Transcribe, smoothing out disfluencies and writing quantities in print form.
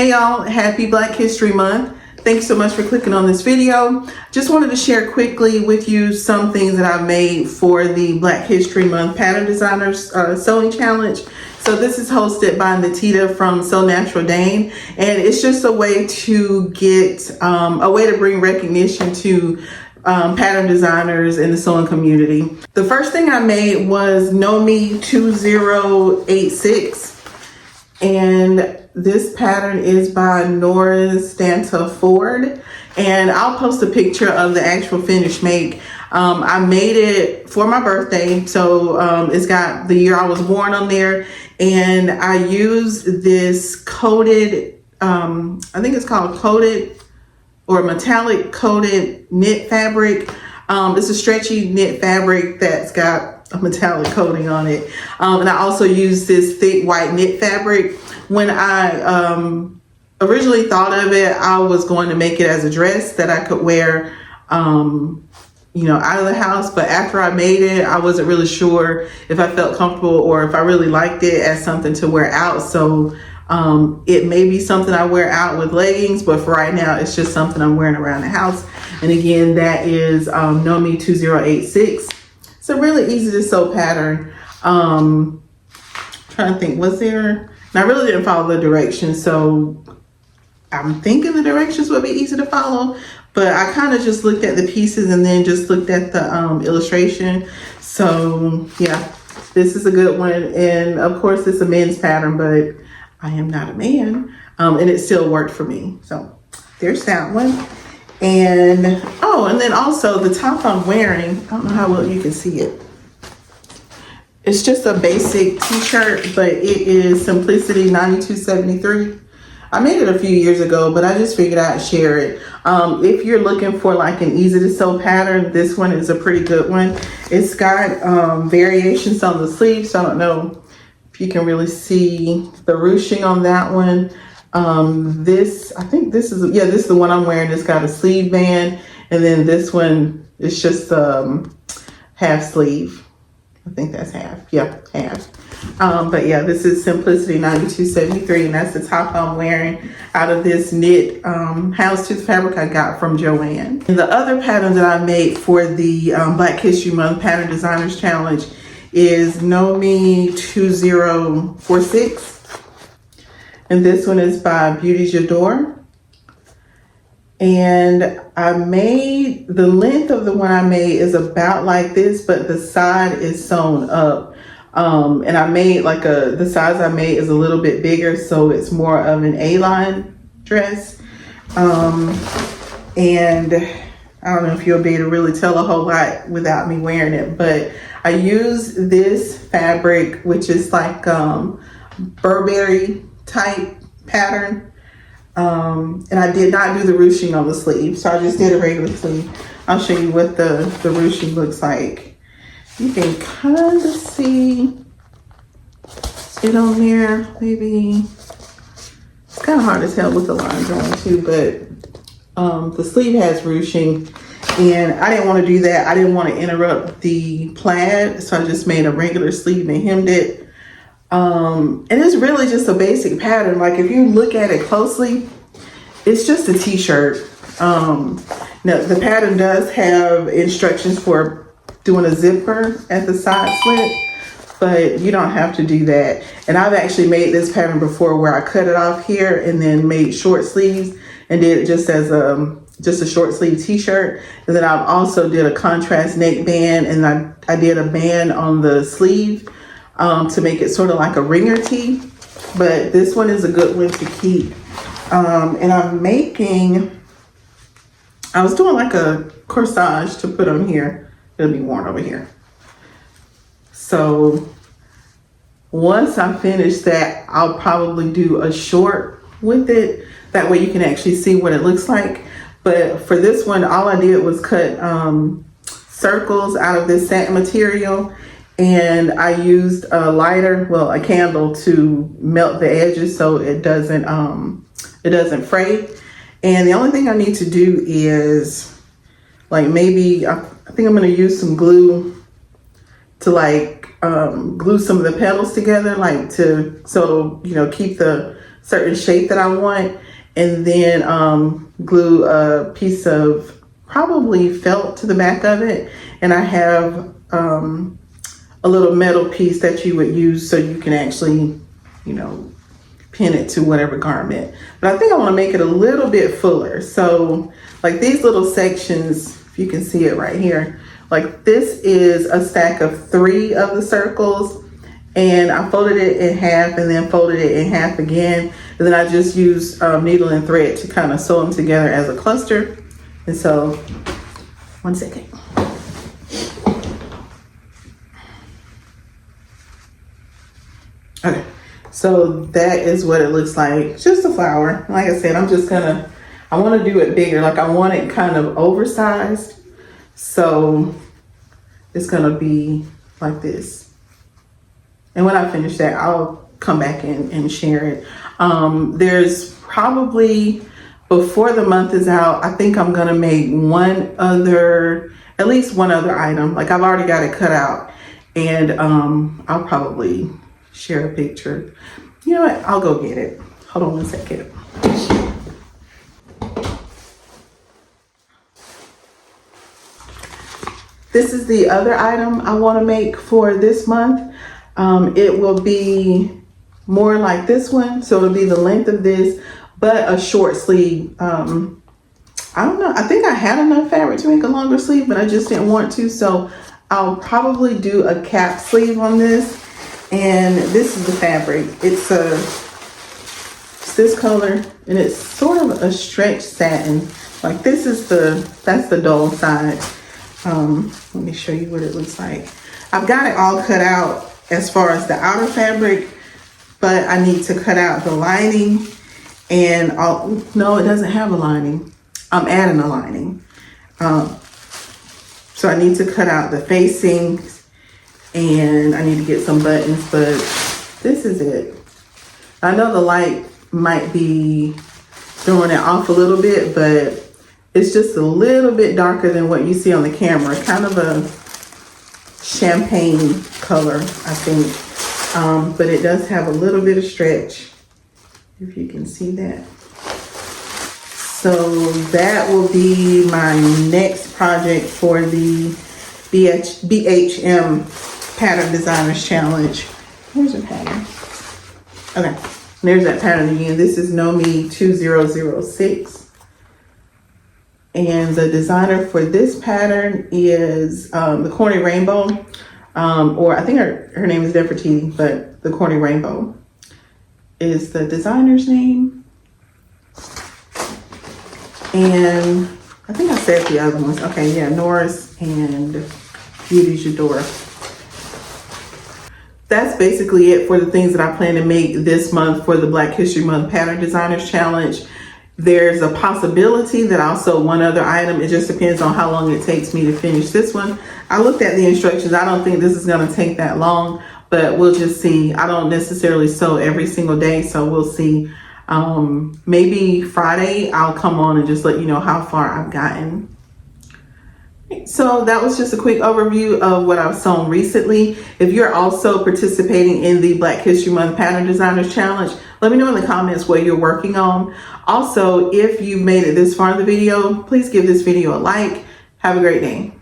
Hey y'all, happy Black History Month. Thanks so much for clicking on this video. Just wanted to share quickly with you some things that I've made for the Black History Month Pattern Designers Sewing Challenge. So this is hosted by Natita from Sew Natural Dane, and it's just a way to get, a way to bring recognition to pattern designers in the sewing community. The first thing I made was Know Me 2086, and this pattern is by Nora Stanta Ford, and I'll post a picture of the actual finished make. I made it for my birthday, so it's got the year I was born on there, and I used this coated, I think it's called coated or metallic coated knit fabric. It's a stretchy knit fabric that's got a metallic coating on it. And I also used this thick white knit fabric. When I originally thought of it, I was going to make it as a dress that I could wear, you know, out of the house. But after I made it, I wasn't really sure if I felt comfortable or if I really liked it as something to wear out. So it may be something I wear out with leggings, but for right now, it's just something I'm wearing around the house. And again, that is Know Me 2086. It's a really easy to sew pattern. Trying to think, was there? And I really didn't follow the directions, so I'm thinking the directions would be easy to follow, but I kind of just looked at the pieces and then just looked at the illustration. So yeah, this is a good one. And of course it's a men's pattern, but I am not a man, and it still worked for me. So there's that one. And oh, and then also the top I'm wearing, I don't know how well you can see it. It's just a basic t-shirt, but it is Simplicity 9273. I made it a few years ago, but I just figured I'd share it. If you're looking for like an easy to sew pattern, this one is a pretty good one. It's got variations on the sleeves. So I don't know if you can really see the ruching on that one. I think this is, yeah, this is the one I'm wearing. It's got a sleeve band, and then this one is just half sleeve. I think that's half. Yeah, half. But yeah, this is Simplicity 9273, and that's the top I'm wearing out of this knit houndstooth fabric I got from Joann. And the other pattern that I made for the Black History Month Pattern Designers Challenge is Know Me 2046. And this one is by Beauty J'adore. And I made, the length of the one I made is about like this, but the side is sewn up. And I made like the size I made is a little bit bigger, so it's more of an A-line dress. And I don't know if you'll be able to really tell a whole lot without me wearing it, but I use this fabric, which is like Burberry type pattern. And I did not do the ruching on the sleeve, so I just did a regular sleeve. I'll show you what the ruching looks like. You can kind of see it on there, maybe. It's kind of hard to tell with the lines on too, but the sleeve has ruching, and I didn't want to do that. I didn't want to interrupt the plaid, so I just made a regular sleeve and hemmed it. And it's really just a basic pattern. Like if you look at it closely, it's just a t-shirt. Now the pattern does have instructions for doing a zipper at the side slit, but you don't have to do that. And I've actually made this pattern before where I cut it off here and then made short sleeves and did it just as just a short sleeve t-shirt. And then I've also did a contrast neck band, and I did a band on the sleeve to make it sort of like a ringer tee. But this one is a good one to keep. And I was doing like a corsage to put on here. It'll be worn over here. So once I finish that, I'll probably do a short with it. That way you can actually see what it looks like. But for this one, all I did was cut circles out of this satin material. And I used a lighter, well, a candle to melt the edges so it doesn't fray. And the only thing I need to do is like maybe, I think I'm gonna use some glue to like glue some of the petals together, like so it'll, you know, keep the certain shape that I want, and then glue a piece of probably felt to the back of it. And I have a little metal piece that you would use so you can actually, you know, pin it to whatever garment. But I think I want to make it a little bit fuller. So like these little sections, if you can see it right here, like this is a stack of 3 of the circles, and I folded it in half and then folded it in half again. And then I just used needle and thread to kind of sew them together as a cluster. And so, one second. Okay, so that is what it looks like. Just a flower. Like I said, I want to do it bigger. Like I want it kind of oversized. So it's gonna be like this. And when I finish that, I'll come back and share it. There's probably, before the month is out, I think I'm gonna make at least one other item. Like I've already got it cut out, and I'll probably share a picture. You know what? I'll go get it. Hold on one second. This is the other item I want to make for this month. It will be more like this one, so it'll be the length of this, but a short sleeve. I don't know. I think I had enough fabric to make a longer sleeve, but I just didn't want to, so I'll probably do a cap sleeve on this. And this is the fabric. It's this color, and it's sort of a stretch satin. Like that's the dull side. Let me show you what it looks like. I've got it all cut out as far as the outer fabric, but I need to cut out the lining, and no, it doesn't have a lining. I'm adding a lining. So I need to cut out the facings, and I need to get some buttons, but this is it. I know the light might be throwing it off a little bit, but it's just a little bit darker than what you see on the camera. Kind of a champagne color, I think. But it does have a little bit of stretch, if you can see that. So that will be my next project for the BHM Pattern Designers Challenge. Here's a pattern. Okay, there's that pattern again. This is No Me 2006. And the designer for this pattern is the Corny Rainbow, or I think her name is Nefertiti, but the Corny Rainbow is the designer's name. And I think I said the other ones. Okay, yeah, Norris and Beauty Jador. That's basically it for the things that I plan to make this month for the Black History Month Pattern Designers Challenge. There's a possibility that I'll sew one other item. It just depends on how long it takes me to finish this one. I looked at the instructions. I don't think this is going to take that long, but we'll just see. I don't necessarily sew every single day, so we'll see. Maybe Friday I'll come on and just let you know how far I've gotten. So that was just a quick overview of what I've sewn recently. If you're also participating in the Black History Month Pattern Designers Challenge, let me know in the comments what you're working on. Also, if you've made it this far in the video, please give this video a like. Have a great day.